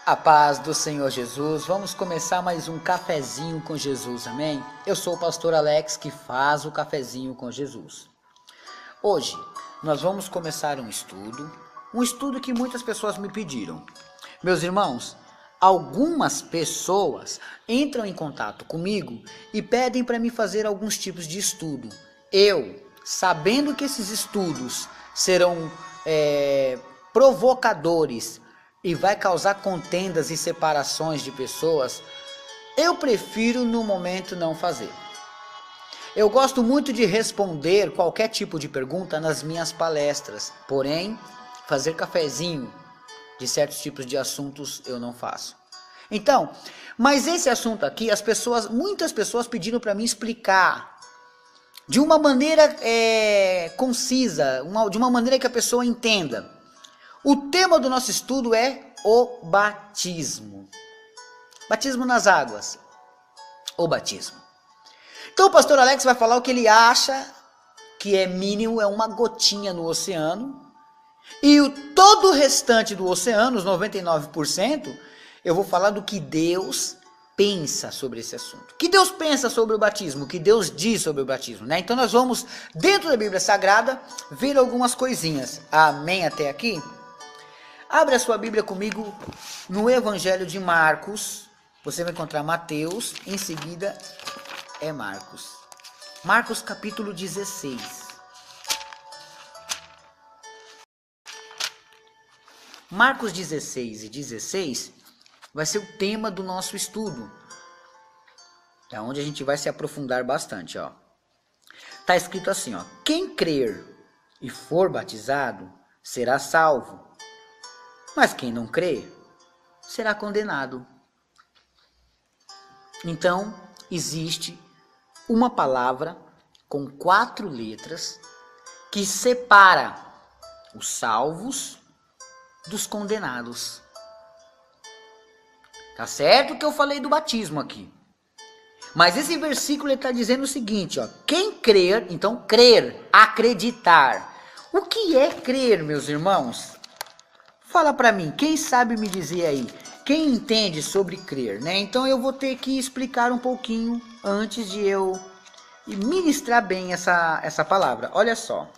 A paz do Senhor Jesus, vamos começar mais um cafezinho com Jesus, amém? Eu sou o pastor Alex que faz o cafezinho com Jesus. Hoje nós vamos começar um estudo que muitas pessoas me pediram. Meus irmãos, algumas pessoas entram em contato comigo e pedem para mim fazer alguns tipos de estudo. Eu, sabendo que esses estudos serão provocadores, e vai causar contendas e separações de pessoas, eu prefiro no momento não fazer. Eu gosto muito de responder qualquer tipo de pergunta nas minhas palestras, porém, fazer cafezinho de certos tipos de assuntos eu não faço. Então, mas esse assunto aqui, muitas pessoas pediram para mim explicar de uma maneira concisa, de uma maneira que a pessoa entenda. O tema do nosso estudo é o batismo. Batismo nas águas. O batismo. Então o pastor Alex vai falar o que ele acha que é mínimo, é uma gotinha no oceano. E todo o restante do oceano, os 99%, eu vou falar do que Deus pensa sobre esse assunto. O que Deus pensa sobre o batismo, o que Deus diz sobre o batismo, né? Então nós vamos, dentro da Bíblia Sagrada, ver algumas coisinhas. Amém até aqui? Abre a sua Bíblia comigo no Evangelho de Marcos. Você vai encontrar Mateus, em seguida é Marcos. Marcos capítulo 16. Marcos 16 e 16 vai ser o tema do nosso estudo. É onde a gente vai se aprofundar bastante, ó. Tá escrito assim, ó: quem crer e for batizado será salvo. Mas quem não crê, será condenado. Então, existe uma palavra com 4 letras que separa os salvos dos condenados. Tá certo que eu falei do batismo aqui. Mas esse versículo está dizendo o seguinte, ó: quem crer, então crer, acreditar. O que é crer, meus irmãos? Fala para mim, quem sabe me dizer aí, quem entende sobre crer, né? Então eu vou ter que explicar um pouquinho antes de eu ministrar bem essa palavra. Olha só,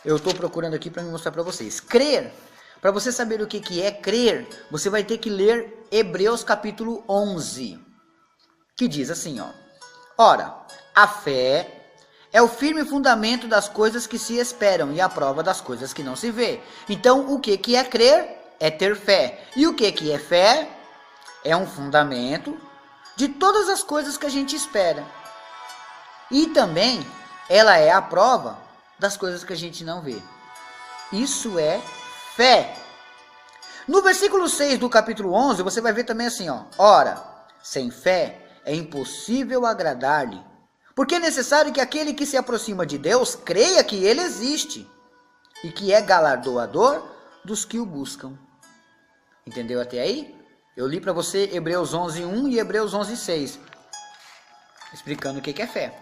eu estou procurando aqui para mostrar para vocês. Crer, para você saber o que é crer, você vai ter que ler Hebreus capítulo 11, que diz assim, ó: ora, a fé é o firme fundamento das coisas que se esperam e a prova das coisas que não se vê. Então, o que é crer? É ter fé. E o que é fé? É um fundamento de todas as coisas que a gente espera. E também, ela é a prova das coisas que a gente não vê. Isso é fé. No versículo 6 do capítulo 11, você vai ver também assim, ó: ora, sem fé é impossível agradar-lhe. Porque é necessário que aquele que se aproxima de Deus creia que ele existe e que é galardoador dos que o buscam. Entendeu até aí? Eu li para você Hebreus 11:1 e Hebreus 11:6, explicando o que é fé.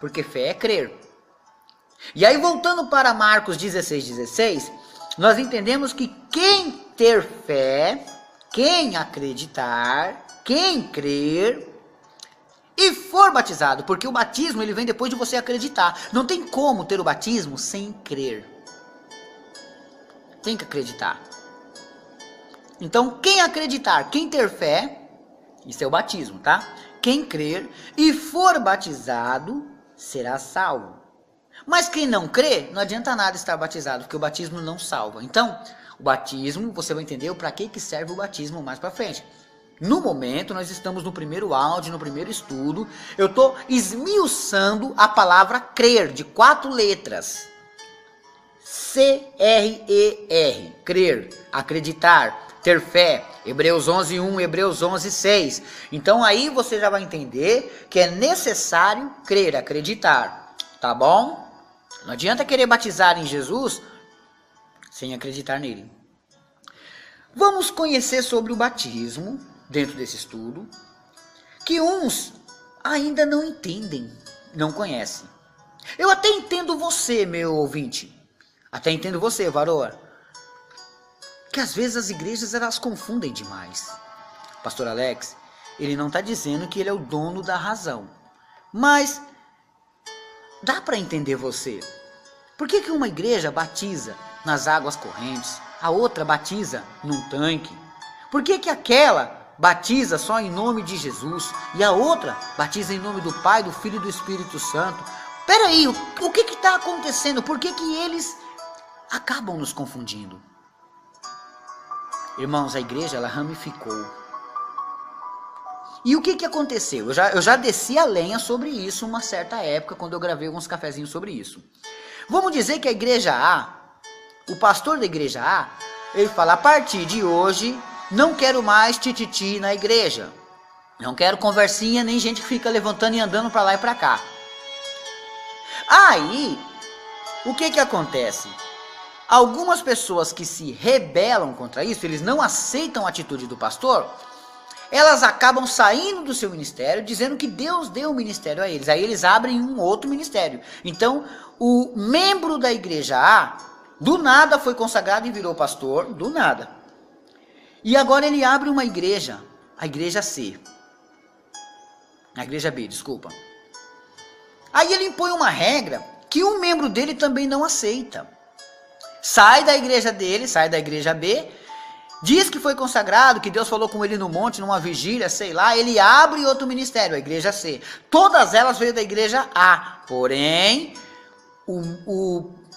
Porque fé é crer. E aí, voltando para Marcos 16:16, nós entendemos que quem ter fé, quem acreditar, quem crer e for batizado, porque o batismo ele vem depois de você acreditar. Não tem como ter o batismo sem crer. Tem que acreditar. Então, quem acreditar, quem ter fé, isso é o batismo, tá? Quem crer e for batizado, será salvo. Mas quem não crê, não adianta nada estar batizado, porque o batismo não salva. Então, o batismo, você vai entender para que serve o batismo mais para frente. No momento, nós estamos no primeiro áudio, no primeiro estudo. Eu estou esmiuçando a palavra crer, de 4 letras. C-R-E-R, crer, acreditar, ter fé. Hebreus 11:1, Hebreus 11:6. Então aí você já vai entender que é necessário crer, acreditar. Tá bom? Não adianta querer batizar em Jesus sem acreditar nele. Vamos conhecer sobre o batismo dentro desse estudo, que uns ainda não entendem, não conhecem. Eu até entendo você, meu ouvinte. Até entendo você, varoa. que às vezes as igrejas elas confundem demais. Pastor Alex, ele não está dizendo que ele é o dono da razão, mas dá para entender você. Por que uma igreja batiza nas águas correntes, a outra batiza num tanque? Por que aquela batiza só em nome de Jesus e a outra batiza em nome do Pai, do Filho e do Espírito Santo? Peraí, o que está acontecendo? Por que eles acabam nos confundindo? Irmãos, a igreja ela ramificou. E o que aconteceu? Eu já desci a lenha sobre isso uma certa época, quando eu gravei alguns cafezinhos sobre isso. Vamos dizer que a igreja A, o pastor da igreja A, ele fala, a partir de hoje, não quero mais tititi na igreja. Não quero conversinha, nem gente que fica levantando e andando para lá e para cá. Aí, o que acontece? Algumas pessoas que se rebelam contra isso, eles não aceitam a atitude do pastor, elas acabam saindo do seu ministério, dizendo que Deus deu o ministério a eles. Aí eles abrem um outro ministério. Então, o membro da igreja A, do nada foi consagrado e virou pastor, do nada. E agora ele abre uma igreja, a igreja C. A igreja B, desculpa. Aí ele impõe uma regra que um membro dele também não aceita. Sai da igreja dele, sai da igreja B, diz que foi consagrado, que Deus falou com ele no monte, numa vigília, sei lá, ele abre outro ministério, a igreja C. Todas elas veio da igreja A, porém,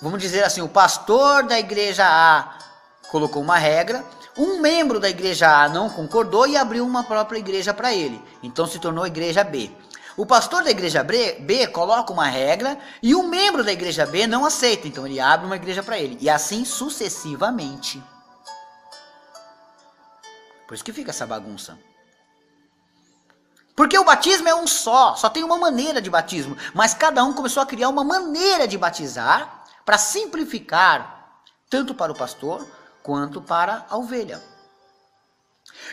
vamos dizer assim, o pastor da igreja A colocou uma regra, um membro da igreja A não concordou e abriu uma própria igreja para ele, então se tornou a igreja B. O pastor da igreja B coloca uma regra e um membro da igreja B não aceita, então ele abre uma igreja para ele, e assim sucessivamente. Por isso que fica essa bagunça. Porque o batismo é um só tem uma maneira de batismo, mas cada um começou a criar uma maneira de batizar para simplificar, tanto para o pastor quanto para a ovelha.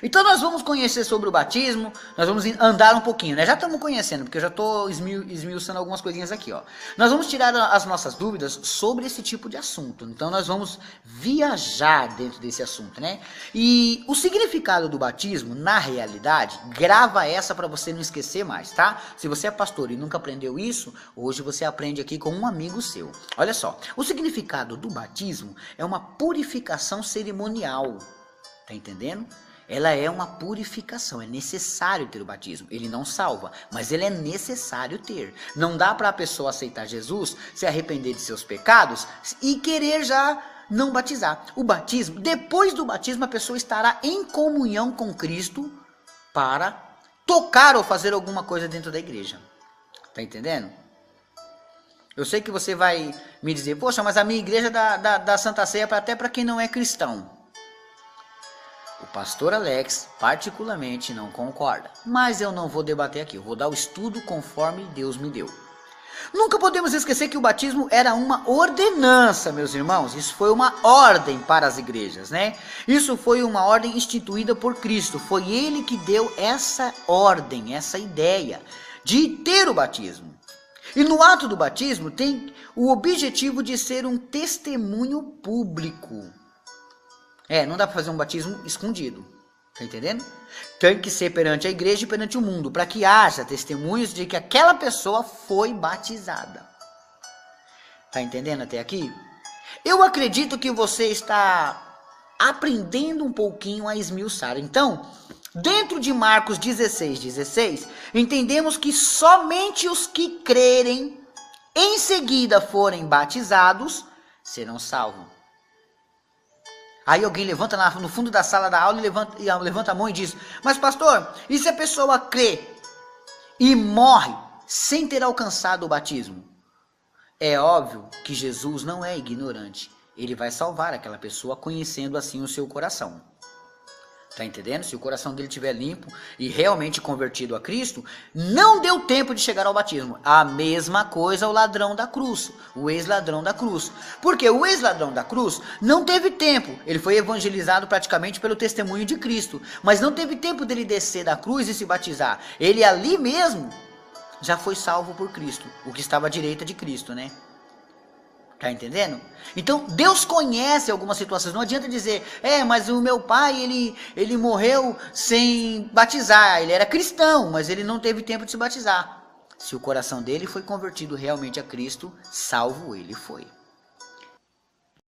Então nós vamos conhecer sobre o batismo, nós vamos andar um pouquinho, né? Já estamos conhecendo, porque eu já estou esmiuçando algumas coisinhas aqui, ó. Nós vamos tirar as nossas dúvidas sobre esse tipo de assunto, então nós vamos viajar dentro desse assunto, né? E o significado do batismo, na realidade, grava essa para você não esquecer mais, tá? Se você é pastor e nunca aprendeu isso, hoje você aprende aqui com um amigo seu. Olha só, o significado do batismo é uma purificação cerimonial, tá entendendo? Ela é uma purificação, é necessário ter o batismo. Ele não salva, mas ele é necessário ter. Não dá para a pessoa aceitar Jesus, se arrepender de seus pecados e querer já não batizar. O batismo, depois do batismo, a pessoa estará em comunhão com Cristo para tocar ou fazer alguma coisa dentro da igreja. Tá entendendo? Eu sei que você vai me dizer, poxa, mas a minha igreja da Santa Ceia é até para quem não é cristão. O pastor Alex, particularmente, não concorda. Mas eu não vou debater aqui, eu vou dar o estudo conforme Deus me deu. Nunca podemos esquecer que o batismo era uma ordenança, meus irmãos. Isso foi uma ordem para as igrejas, né? Isso foi uma ordem instituída por Cristo. Foi Ele que deu essa ordem, essa ideia de ter o batismo. E no ato do batismo tem o objetivo de ser um testemunho público. Não dá para fazer um batismo escondido, tá entendendo? Tem que ser perante a igreja e perante o mundo, para que haja testemunhos de que aquela pessoa foi batizada. Tá entendendo até aqui? Eu acredito que você está aprendendo um pouquinho a esmiuçar. Então, dentro de Marcos 16, entendemos que somente os que crerem, em seguida forem batizados, serão salvos. Aí alguém levanta no fundo da sala da aula e levanta a mão e diz, mas pastor, e se a pessoa crê e morre sem ter alcançado o batismo? É óbvio que Jesus não é ignorante. Ele vai salvar aquela pessoa conhecendo assim o seu coração. Tá entendendo? Se o coração dele estiver limpo e realmente convertido a Cristo, não deu tempo de chegar ao batismo. A mesma coisa o ladrão da cruz, o ex-ladrão da cruz. Porque o ex-ladrão da cruz não teve tempo. Ele foi evangelizado praticamente pelo testemunho de Cristo. Mas não teve tempo dele descer da cruz e se batizar. Ele ali mesmo já foi salvo por Cristo. O que estava à direita de Cristo, né? Tá entendendo? Então, Deus conhece algumas situações. Não adianta dizer, mas o meu pai, ele morreu sem batizar. Ele era cristão, mas ele não teve tempo de se batizar. Se o coração dele foi convertido realmente a Cristo, salvo ele foi.